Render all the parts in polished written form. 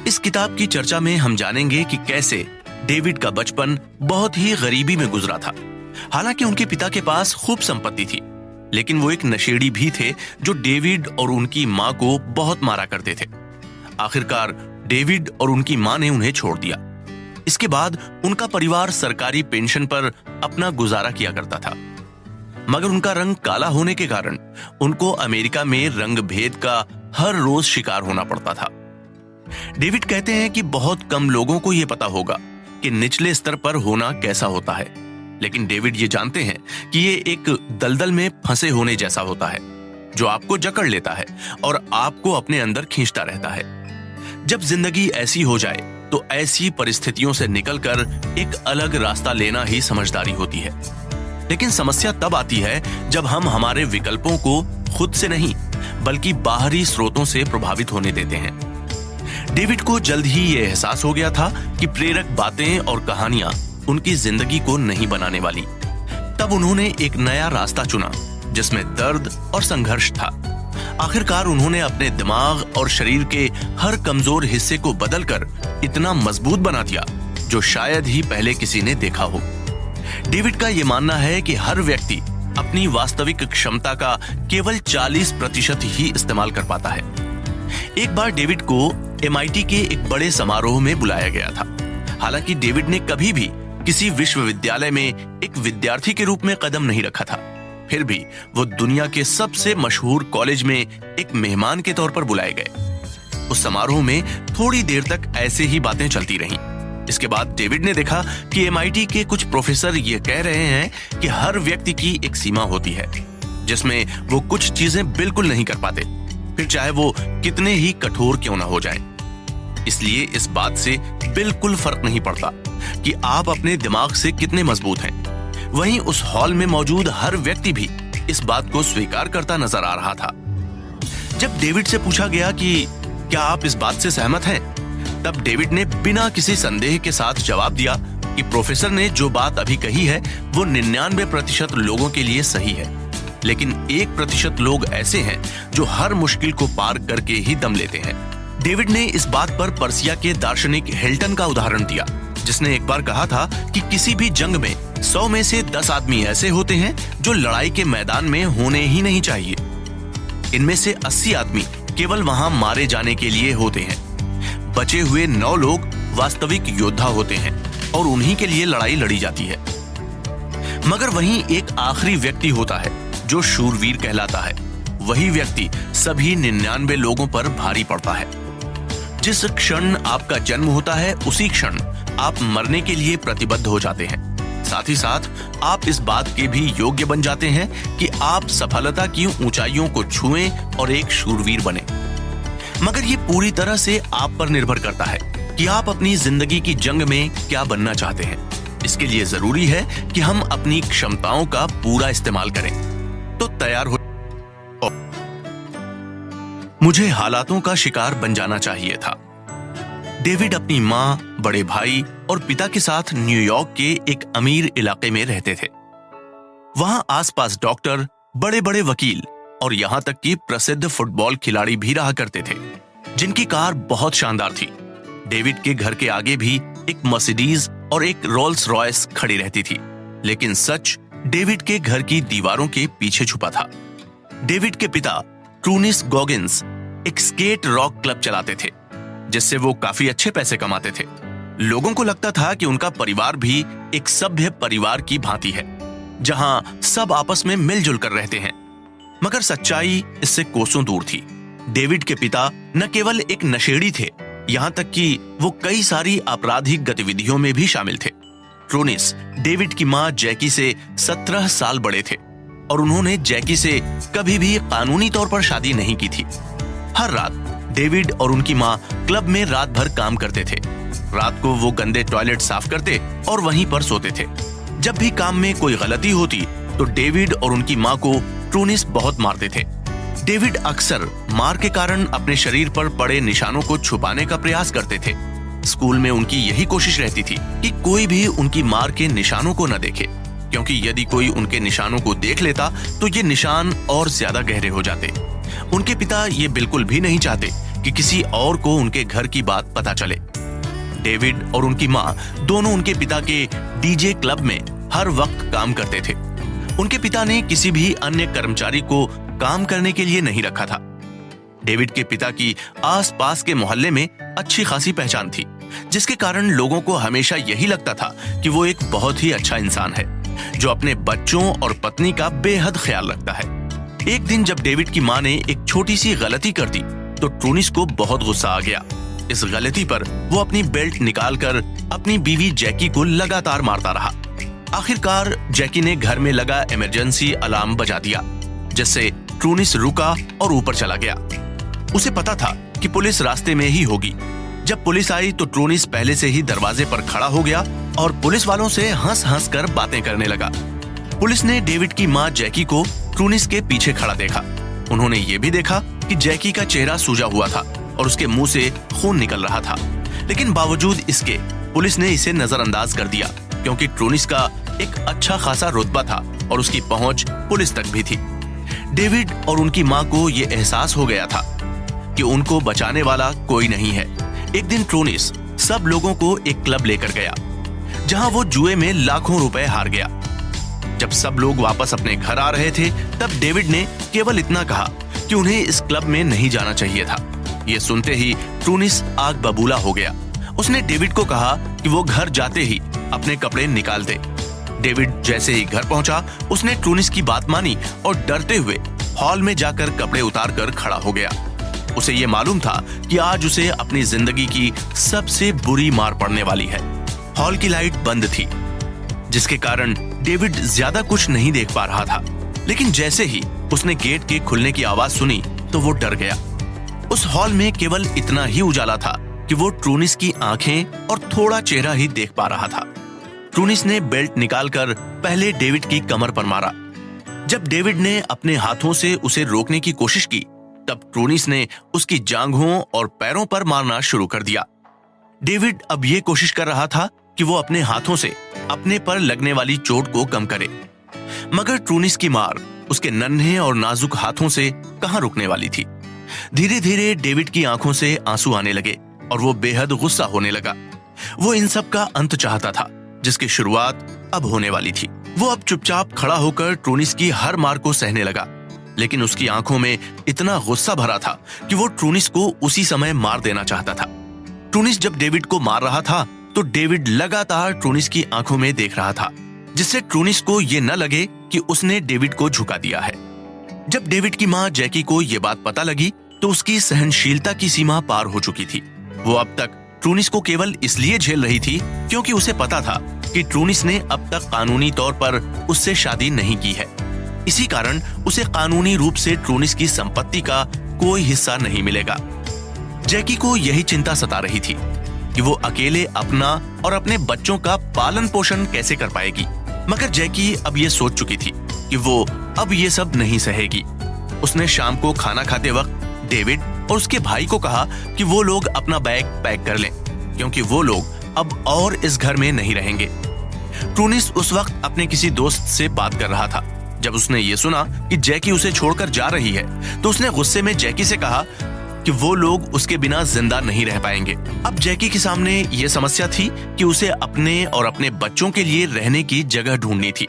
इस किताब की चर्चा में हम जानेंगे कि कैसे डेविड का बचपन बहुत ही गरीबी में गुजरा था। हालांकि उनके पिता के पास खूब संपत्ति थी, लेकिन वो एक नशेड़ी भी थे जो डेविड और उनकी मां को बहुत मारा करते थे। आखिरकार डेविड और उनकी मां ने उन्हें छोड़ दिया। इसके बाद उनका परिवार सरकारी पेंशन पर अपना गुजारा किया करता था, मगर उनका रंग काला होने के कारण उनको अमेरिका में रंग भेद का हर रोज शिकार होना पड़ता था। डेविड कहते हैं कि बहुत कम लोगों को यह पता होगा कि निचले स्तर पर होना कैसा होता है, लेकिन डेविड ये जानते हैं कि ये एक दलदल में फंसे होने जैसा होता है जो आपको जकड़ लेता है और आपको अपने अंदर खींचता रहता है। जब जिंदगी ऐसी हो जाए तो ऐसी परिस्थितियों से निकलकर एक अलग रास्ता लेना ही समझदारी होती है। लेकिन समस्या तब आती है जब हम हमारे विकल्पों को खुद से नहीं बल्कि बाहरी स्रोतों से प्रभावित होने देते हैं। डेविड को जल्द ही यह एहसास हो गया था कि प्रेरक बातें और कहानियां उनकी जिंदगी को नहीं बनाने वाली। तब उन्होंने एक नया रास्ता चुना जिसमें दर्द और संघर्ष था। आखिरकार उन्होंने अपने दिमाग और शरीर के हर कमजोर हिस्से को बदलकर इतना मजबूत बना दिया जो शायद ही पहले किसी ने देखा हो। डेविड का यह मानना है कि हर व्यक्ति अपनी वास्तविक क्षमता का केवल 40% ही इस्तेमाल कर पाता है। एक बार डेविड को MIT के एक बड़े समारोह में बुलाया गया था। हालांकि डेविड ने कभी भी किसी विश्वविद्यालय में एक विद्यार्थी के रूप में कदम नहीं रखा था, फिर भी वो दुनिया के सबसे मशहूर कॉलेज में एक मेहमान के तौर पर बुलाए गए। उस समारोह में थोड़ी देर तक ऐसे ही बातें चलती रहीं। इसके बाद डेविड ने देखा कि MIT के कुछ प्रोफेसर ये कह रहे हैं कि हर व्यक्ति की एक सीमा होती है जिसमें वो कुछ चीजें बिल्कुल नहीं कर पाते, फिर चाहे वो कितने ही कठोर क्यों ना हो जाए। इसलिए इस बात से बिल्कुल फर्क नहीं पड़ता कि आप अपने दिमाग से कितने मजबूत हैं। वहीं उस हॉल में मौजूद हर व्यक्ति भी इस बात को स्वीकार करता नजर आ रहा था। जब डेविड से पूछा गया कि क्या आप इस बात से सहमत हैं, तब डेविड ने बिना किसी संदेह के साथ जवाब दिया कि प्रोफेसर ने जो बात अभी कही है वो 99% लोगों के लिए सही है, लेकिन 1% लोग ऐसे हैं जो हर मुश्किल को पार करके ही दम लेते हैं। डेविड ने इस बात पर पर्सिया के दार्शनिक हिल्टन का उदाहरण दिया, जिसने एक बार कहा था कि किसी भी जंग में 100 में से 10 आदमी ऐसे होते हैं जो लड़ाई के मैदान में होने ही नहीं चाहिए। इनमें से 80 आदमी केवल वहां मारे जाने के लिए होते हैं। बचे हुए 9 लोग वास्तविक योद्धा होते हैं और उन्हीं के लिए लड़ाई लड़ी जाती है। मगर वहीं एक आखिरी व्यक्ति होता है जो शूरवीर कहलाता है। वही व्यक्ति सभी 99 लोगों पर भारी पड़ता है। जिस क्षण आपका जन्म होता है उसी क्षण आप मरने के लिए प्रतिबद्ध हो जाते हैं। साथ ही साथ आप इस बात के भी योग्य बन जाते हैं कि आप सफलता की ऊंचाइयों को छुएं और एक शूरवीर बने। मगर ये पूरी तरह से आप पर निर्भर करता है कि आप अपनी जिंदगी की जंग में क्या बनना चाहते हैं। इसके लिए जरूरी है कि हम अपनी क्षमताओं का पूरा इस्तेमाल करें। तो तैयार हो। मुझे हालातों का शिकार बन जाना चाहिए था। डेविड अपनी मां, बड़े भाई और पिता के साथ न्यूयॉर्क के एक अमीर इलाके में रहते थे। वहां आसपास डॉक्टर, बड़े बड़े वकील और यहां तक कि प्रसिद्ध फुटबॉल खिलाड़ी भी रहा करते थे, जिनकी कार बहुत शानदार थी। डेविड के घर के आगे भी एक मर्सिडीज और एक रोल्स रॉयस खड़ी रहती थी, लेकिन सच डेविड के घर की दीवारों के पीछे छुपा था। डेविड के पिता ट्रूनिस गॉगिन्स एक स्केट रॉक क्लब चलाते थे, जिससे वो काफी अच्छे पैसे कमाते थे। लोगों को लगता था कि उनका परिवार भी एक सभ्य परिवार की भांति है, जहां सब आपस में मिलजुल कर रहते हैं। मगर सच्चाई इससे कोसों दूर थी। डेविड के पिता न केवल एक नशेड़ी थे, यहां तक कि वो कई सारी आपराधिक गतिविधियों में भी शामिल थे। ट्रूनिस डेविड की मां जैकी से 17 साल बड़े थे और उन्होंने जैकी से कभी भी कानूनी तौर पर शादी नहीं की थी। हर रात डेविड और उनकी मां क्लब में रात भर काम करते थे। रात को वो गंदे टॉयलेट साफ करते और वहीं पर सोते थे। जब भी काम में कोई गलती होती तो डेविड और उनकी मां को ट्रूनिस बहुत मारते थे। डेविड अक्सर मार के कारण अपने शरीर पर पड़े निशानों को छुपाने का प्रयास करते थे। स्कूल में उनकी यही कोशिश रहती थी कि कोई भी उनकी मार के निशानों को न देखे, क्योंकि यदि कोई उनके निशानों को देख लेता तो ये निशान और ज्यादा गहरे हो जाते। उनके पिता ये बिल्कुल भी नहीं चाहते कि कि किसी और को उनके घर की बात पता चले। डेविड और उनकी माँ दोनों उनके पिता के डीजे क्लब में हर वक्त काम करते थे। उनके पिता ने किसी भी अन्य कर्मचारी को काम करने के लिए नहीं रखा था। डेविड के पिता की आसपास के मोहल्ले में अच्छी खासी पहचान थी, जिसके कारण लोगों को हमेशा यही लगता था कि वो एक बहुत ही अच्छा इंसान है जो अपने बच्चों और पत्नी का बेहद ख्याल रखता है। एक दिन जब डेविड की माँ ने एक छोटी सी गलती कर दी तो ट्रूनिस को बहुत गुस्सा आ गया। इस गलती पर वो अपनी बेल्ट निकालकर अपनी बीवी जैकी को लगातार मारता रहा। आखिरकार जैकी ने घर में लगा इमरजेंसी अलार्म बजा दिया, जिससे ट्रूनिस रुका और ऊपर चला गया। उसे पता था कि पुलिस रास्ते में ही होगी। जब पुलिस आई तो ट्रूनिस पहले से ही दरवाजे पर खड़ा हो गया और पुलिस वालों से हंस हंस कर बातें करने लगा। पुलिस ने डेविड की माँ जैकी को ट्रूनिस के पीछे खड़ा देखा। उन्होंने ये भी देखा कि जैकी का चेहरा सूजा हुआ था और उसके मुंह से खून निकल रहा था, लेकिन बावजूद इसके पुलिस ने इसे नजरअंदाज कर दिया क्योंकि ट्रूनिस का एक अच्छा खासा रुतबा था और उसकी पहुंच पुलिस तक भी थी। डेविड और उनकी माँ को यह एहसास हो गया था कि उनको बचाने वाला कोई नहीं है। एक दिन ट्रूनिस सब लोगों को एक क्लब लेकर गया जहां वो जुए में लाखों रुपए हार गया। जब सब लोग वापस अपने घर आ रहे थे तब डेविड ने केवल इतना कहा कि उन्हें इस क्लब में नहीं जाना चाहिए था। ये सुनते ही ट्रूनिस आग बबूला हो गया। उसने डेविड को कहा कि वो घर जाते ही अपने कपड़े निकाल दे। डेविड जैसे ही घर पहुंचा उसने ट्रूनिस की बात मानी और डरते हुए हॉल में जाकर कपड़े उतार कर खड़ा हो गया। उसे ये मालूम था कि आज उसे अपनी जिंदगी की सबसे बुरी मार पड़ने वाली है। हॉल की लाइट बंद थी, जिसके कारण डेविड ज्यादा कुछ नहीं देख पा रहा था, लेकिन जैसे ही उसने गेट के खुलने की आवाज सुनी तो वो डर गया। उस हॉल में केवल इतना ही उजाला था कि वो ट्रूनिस की आंखें और थोड़ा चेहरा ही देख पा रहा था। ट्रूनिस ने बेल्ट निकालकर पहले डेविड की कमर पर मारा। जब डेविड ने अपने हाथों से उसे रोकने की कोशिश की तब ट्रूनिस ने उसकी जांघों और पैरों पर मारना शुरू कर दिया। डेविड अब ये कोशिश कर रहा था कि वो अपने हाथों से अपने पर लगने वाली चोट को कम करे, मगर ट्रूनिस की मार उसके नन्हे और नाजुक हाथों से कहां रुकने वाली थी। धीरे धीरे डेविड की आंखों से आंसू आने लगे और वो बेहद गुस्सा होने लगा। वो इन सब का अंत चाहता था जिसकी शुरुआत अब होने वाली थी। वो अब चुपचाप खड़ा होकर ट्रूनिस की हर मार को सहने लगा, लेकिन उसकी आंखों में इतना गुस्सा भरा था कि वो ट्रूनिस को उसी समय मार देना चाहता था। ट्रूनिस जब डेविड को मार रहा था तो डेविड लगातार ट्रूनिस की आंखों में देख रहा था, जिससे ट्रूनिस को ये न लगे कि उसने डेविड को झुका दिया है। जब डेविड की माँ जैकी को ये बात पता लगी तो उसकी सहनशीलता की सीमा पार हो चुकी थी। वो अब तक ट्रूनिस को केवल इसलिए झेल रही थी क्योंकि उसे पता था कि ट्रूनिस ने अब तक कानूनी तौर पर उससे शादी नहीं की है। इसी कारण उसे कानूनी रूप से ट्रूनिस की संपत्ति का कोई हिस्सा नहीं मिलेगा। जैकी को यही चिंता सता रही थी कि वो अकेले अपना और अपने बच्चों का पालन पोषण कैसे कर पाएगी, मगर जैकी अब ये सोच चुकी थी कि वो अब ये सब नहीं सहेगी। उसने शाम को खाना खाते वक्त डेविड और उसके भाई को कहा कि वो लोग अपना बैग पैक कर लें क्योंकि वो लोग अब और इस घर में नहीं रहेंगे। ट्रूनिस उस वक्त अपने किसी दोस्त से बात कर रहा था। जब उसने ये सुना कि जैकी उसे छोड़कर जा रही है तो उसने गुस्से में जैकी से कहा कि वो लोग उसके बिना जिंदा नहीं रह पाएंगे। अब जैकी के सामने ये समस्या थी कि उसे अपने और अपने बच्चों के लिए रहने की जगह ढूंढनी थी।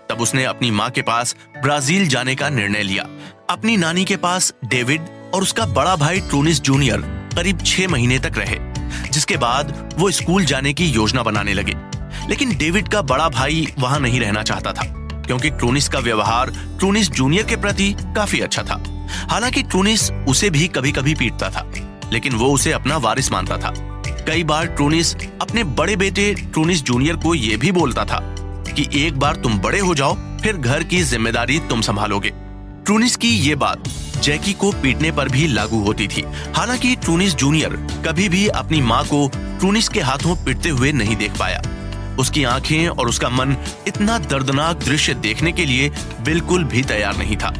तब उसने अपनी माँ के पास ब्राजील जाने का निर्णय लिया। अपनी नानी के पास डेविड और उसका बड़ा भाई ट्रूनिस जूनियर करीब 6 महीने तक रहे, जिसके बाद वो स्कूल जाने की योजना बनाने लगे। लेकिन डेविड का बड़ा भाई वहां नहीं रहना चाहता था क्योंकि ट्रूनिस का व्यवहार ट्रूनिस जूनियर के प्रति काफी अच्छा था। हालांकि ट्रूनिस उसे भी कभी कभी पीटता था, लेकिन वो उसे अपना वारिस मानता था। कई बार ट्रूनिस अपने बड़े बेटे ट्रूनिस जूनियर को ये भी बोलता था कि एक बार तुम बड़े हो जाओ फिर घर की जिम्मेदारी तुम संभालोगे। ट्रूनिस की ये बात जैकी को पीटने पर भी लागू होती थी। हालांकि ट्रूनिस जूनियर कभी भी अपनी माँ को ट्रूनिस के हाथों पीटते हुए नहीं देख पाया। उसकी आंखें और उसका मन इतना दर्दनाक दृश्य देखने के लिए बिल्कुल भी तैयार नहीं था।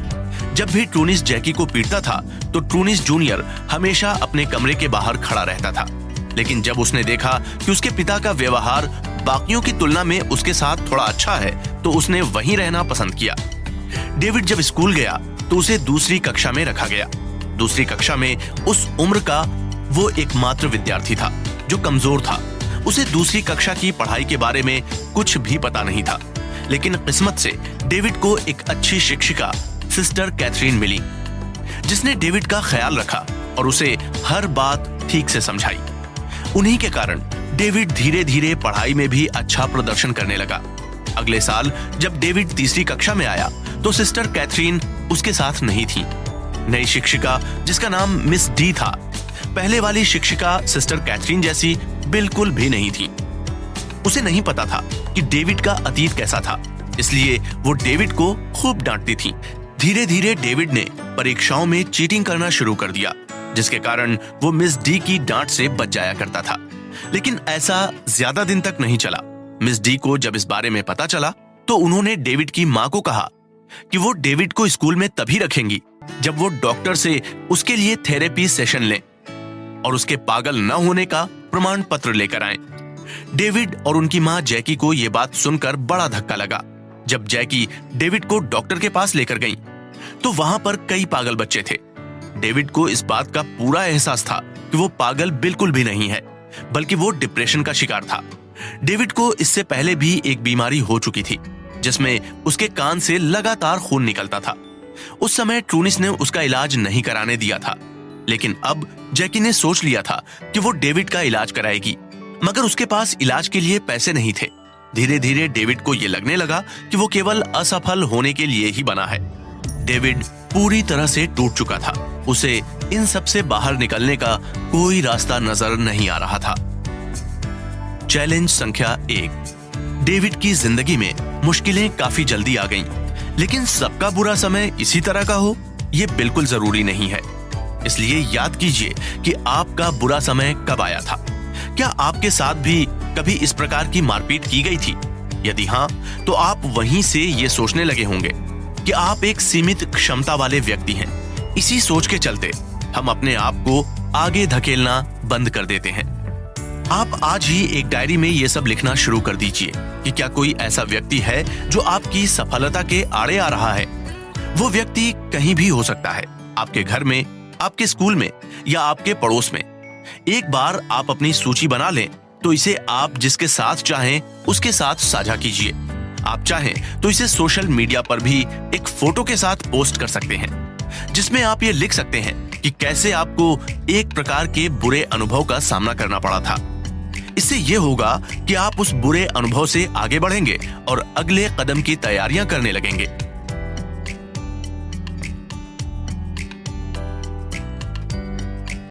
जब भी ट्रूनिस जैकी को पीटता था तो ट्रूनिस जूनियर हमेशा अपने कमरे के बाहर खड़ा रहता था। लेकिन जब उसने देखा कि उसके पिता का व्यवहार बाकियों की तुलना में उसके साथ थोड़ा अच्छा है तो उसने वहीं रहना पसंद किया। डेविड जब स्कूल गया तो उसे दूसरी कक्षा में रखा गया। दूसरी कक्षा में उस उम्र का वो एकमात्र विद्यार्थी था जो कमजोर था। उसे दूसरी कक्षा की पढ़ाई के बारे में कुछ भी पता नहीं था, लेकिन किस्मत से डेविड को एक अच्छी शिक्षिका सिस्टर कैथरीन मिली, जिसने डेविड का ख्याल रखा और उसे हर बात ठीक से समझाई। उन्हीं के कारण डेविड धीरे धीरे पढ़ाई में भी अच्छा प्रदर्शन करने लगा। अगले साल जब डेविड तीसरी कक्षा में आया तो सिस्टर कैथरीन उसके साथ नहीं थी। नई शिक्षिका, जिसका नाम मिस डी था, पहले वाली शिक्षिका सिस्टर कैथरीन जैसी बिल्कुल भी नहीं थी। उसे नहीं पता था कि डेविड का अतीत कैसा था, इसलिए वो डेविड को खूब डांटती थी। धीरे धीरे डेविड ने परीक्षाओं में चीटिंग करना शुरू कर दिया, जिसके कारण वो मिस डी की डांट से बच जाया करता था। लेकिन ऐसा ज्यादा दिन तक नहीं चला। मिस डी को जब इस बारे में पता चला तो उन्होंने डेविड की मां को कहा कि वो डेविड को स्कूल में तभी रखेंगी जब वो डॉक्टर से उसके लिए थेरेपी सेशन लें और उसके पागल न होने का प्रमाण पत्र लेकर आएं। डेविड और उनकी मां जैकी को यह बात सुनकर बड़ा धक्का लगा। जब जैकी डेविड को डॉक्टर के पास लेकर गई तो वहां पर कई पागल बच्चे थे। डेविड को इस बात का पूरा एहसास था कि वो पागल बिल्कुल भी नहीं है, बल्कि वो डिप्रेशन का शिकार था। डेविड को इससे पहले भी एक बीमारी हो चुकी थी, जिसमें उसके कान से लगातार खून निकलता था। उस समय ट्रूनिस ने उसका इलाज नहीं कराने दिया था, लेकिन अब जैकी ने सोच लिया था कि वो डेविड का इलाज कराएगी, मगर उसके पास इलाज के लिए पैसे नहीं थे। धीरे धीरे डेविड को यह लगने लगा कि वो केवल असफल होने के लिए ही बना है। डेविड पूरी तरह से टूट चुका था। उसे इन सब से बाहर निकलने का कोई रास्ता नजर नहीं आ रहा था। चैलेंज संख्या 1। डेविड की जिंदगी में मुश्किलें काफी जल्दी आ गईं, लेकिन सबका बुरा समय इसी तरह का हो, यह बिल्कुल जरूरी नहीं है। इसलिए याद कीजिए कि आपका बुरा समय कब आया था। क्या आपके साथ भी कभी इस प्रकार की मारपीट की गई थी? यदि हाँ, तो आप वहीं से ये सोचने लगे होंगे कि आप एक सीमित क्षमता वाले व्यक्ति हैं। इसी सोच के चलते हम अपने आप को आगे धकेलना बंद कर देते हैं। आप आज ही एक डायरी में ये सब लिखना शुरू कर दीजिए कि क्या कोई ऐसा व्यक्ति है जो आपकी सफलता के आड़े आ रहा है। वो व्यक्ति कहीं भी हो सकता है, आपके घर में, आपके स्कूल में या आपके पड़ोस में। एक बार आप अपनी सूची बना लें तो इसे आप जिसके साथ चाहें उसके साथ साझा कीजिए। आप चाहें तो इसे सोशल मीडिया पर भी एक फोटो के साथ पोस्ट कर सकते हैं, जिसमें आप ये लिख सकते हैं कि कैसे आपको एक प्रकार के बुरे अनुभव का सामना करना पड़ा था। इससे यह होगा कि आप उस बुरे अनुभव से आगे बढ़ेंगे और अगले कदम की तैयारियां करने लगेंगे।